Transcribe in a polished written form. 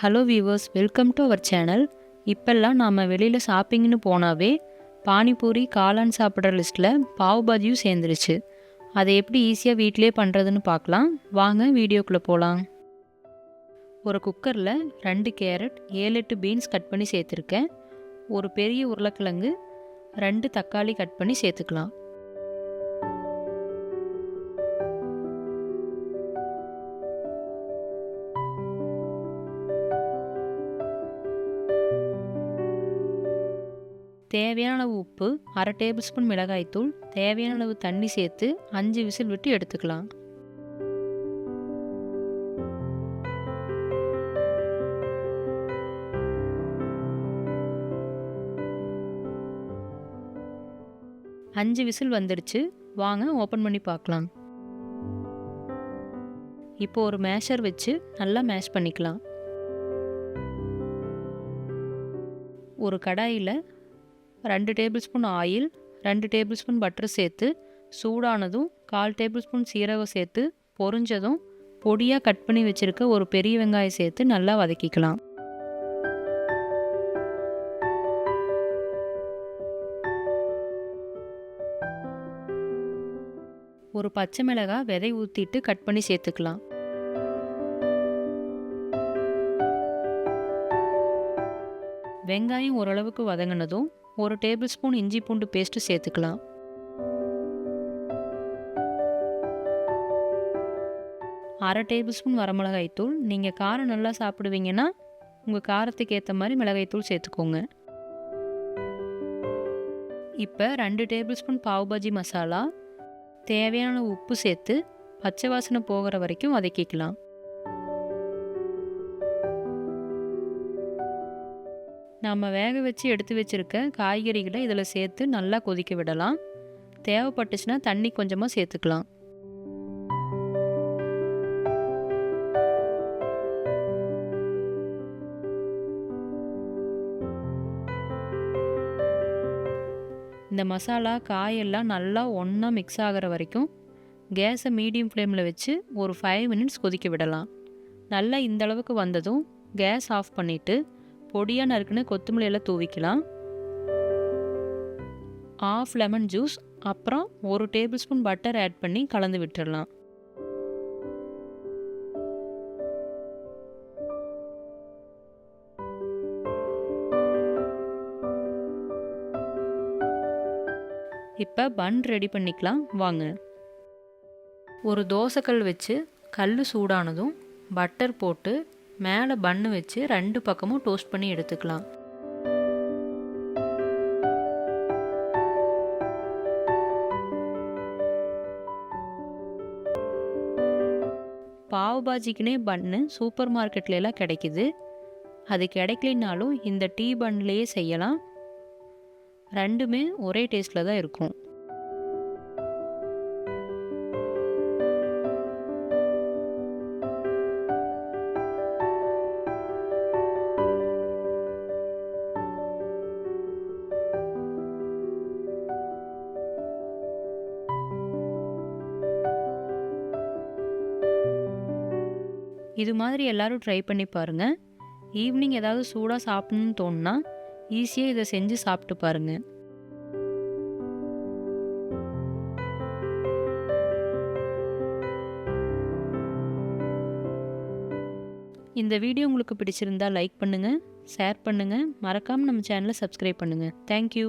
Hello viewers, welcome to our channel. இப்போல்லாம் நாம் வெளியில் ஷாப்பிங்னு போனாவே பானிபூரி, காளான் சாப்பிட்ற லிஸ்ட்டில் பாவ் பாஜியும் சேர்ந்துருச்சு. அதை எப்படி ஈஸியாக வீட்டிலே பண்ணுறதுன்னு பார்க்கலாம். வாங்க வீடியோக்குள்ளே போகலாம். ஒரு குக்கரில் 2 கேரட், 7-8 பீன்ஸ் கட் பண்ணி சேர்த்துருக்கேன். ஒரு பெரிய உருளைக்கிழங்கு, 2 தக்காளி கட் பண்ணி சேர்த்துக்கலாம். தேவையான அளவு உப்பு, 1/2 டேபிள் ஸ்பூன் மிளகாய்த்தூள், தேவையான அளவு தண்ணி சேர்த்து 5 விசில் விட்டு எடுத்துக்கலாம். அஞ்சு விசில் வந்துடுச்சு. வாங்க ஓப்பன் பண்ணி பார்க்கலாம். இப்போ ஒரு மேஷர் வச்சு நல்லா மேஷ் பண்ணிக்கலாம். ஒரு கடாயில் 2 table spoon oil, 2 table spoon butter சேர்த்து சூடானதும் 1/4 டேபிள் ஸ்பூன் சீரகம் சேர்த்து பொரிஞ்சதும் பொடியாக கட் பண்ணி வச்சுருக்க ஒரு பெரிய வெங்காயம் சேர்த்து நல்லா வதக்கிக்கலாம். ஒரு பச்சை மிளகாய் விதை ஊற்றிட்டு கட் பண்ணி சேர்த்துக்கலாம். வெங்காயம் ஓரளவுக்கு வதங்கினதும் 1 டேபிள் ஸ்பூன் இஞ்சி பூண்டு பேஸ்ட்டு சேர்த்துக்கலாம். அரை டேபிள் ஸ்பூன் வரமிளகாய்த்தூள். நீங்கள் காரம் நல்லா சாப்பிடுவீங்கன்னா உங்கள் காரத்துக்கு ஏற்ற மாதிரி மிளகாய்த்தூள் சேர்த்துக்கோங்க. இப்போ 2 டேபிள் ஸ்பூன் பாவ் பாஜி மசாலா, தேவையான உப்பு சேர்த்து பச்சை வாசனை போகிற வரைக்கும் வதக்கிக்கலாம். நாம் வேக வச்சு எடுத்து வச்சுருக்க காய்கறிகளை இதில் சேர்த்து நல்லா கொதிக்க விடலாம். தேவைப்பட்டுச்சுன்னா தண்ணி கொஞ்சமாக சேர்த்துக்கலாம். இந்த மசாலா காயெல்லாம் நல்லா ஒன்றா மிக்ஸ் ஆகிற வரைக்கும் கேஸை மீடியம் ஃப்ளேமில் வச்சு ஒரு 5 மினிட்ஸ் கொதிக்க விடலாம். நல்லா இந்த அளவுக்கு வந்ததும் கேஸ் ஆஃப் பண்ணிவிட்டு பொடியாக நறுக்குன்னு கொத்தமல்லி எல்லாம் தூவிக்கலாம். 1/2 லெமன் ஜூஸ், அப்புறம் 1 டேபிள் ஸ்பூன் பட்டர் ஆட் பண்ணி கலந்து விட்டுடலாம். இப்போ பன் ரெடி பண்ணிக்கலாம். வாங்க. ஒரு தோசைக்கல் வச்சு கல் சூடானதும் பட்டர் போட்டு மேலே பன்னு வச்சு 2 பக்கமும் டோஸ்ட் பண்ணி எடுத்துக்கலாம். பாவ் பாஜிக்குனே பன்னு சூப்பர் மார்க்கெட்ல எல்லாம் கிடைக்குது. அது கிடைக்கலனாலும் இந்த டீ பன்லேயே செய்யலாம். ரெண்டுமே ஒரே டேஸ்ட்டில் தான் இருக்கும். இது மாதிரி எல்லாரும் ட்ரை பண்ணி பாருங்கள். ஈவினிங் ஏதாவது சூடாக சாப்பிடணும்னு தோணுன்னா ஈஸியாக இதை செஞ்சு சாப்பிட்டு பாருங்கள். இந்த வீடியோ உங்களுக்கு பிடிச்சிருந்தா லைக் பண்ணுங்கள், ஷேர் பண்ணுங்கள், மறக்காமல் நம்ம சேனலை சப்ஸ்கிரைப் பண்ணுங்கள். தேங்க்யூ.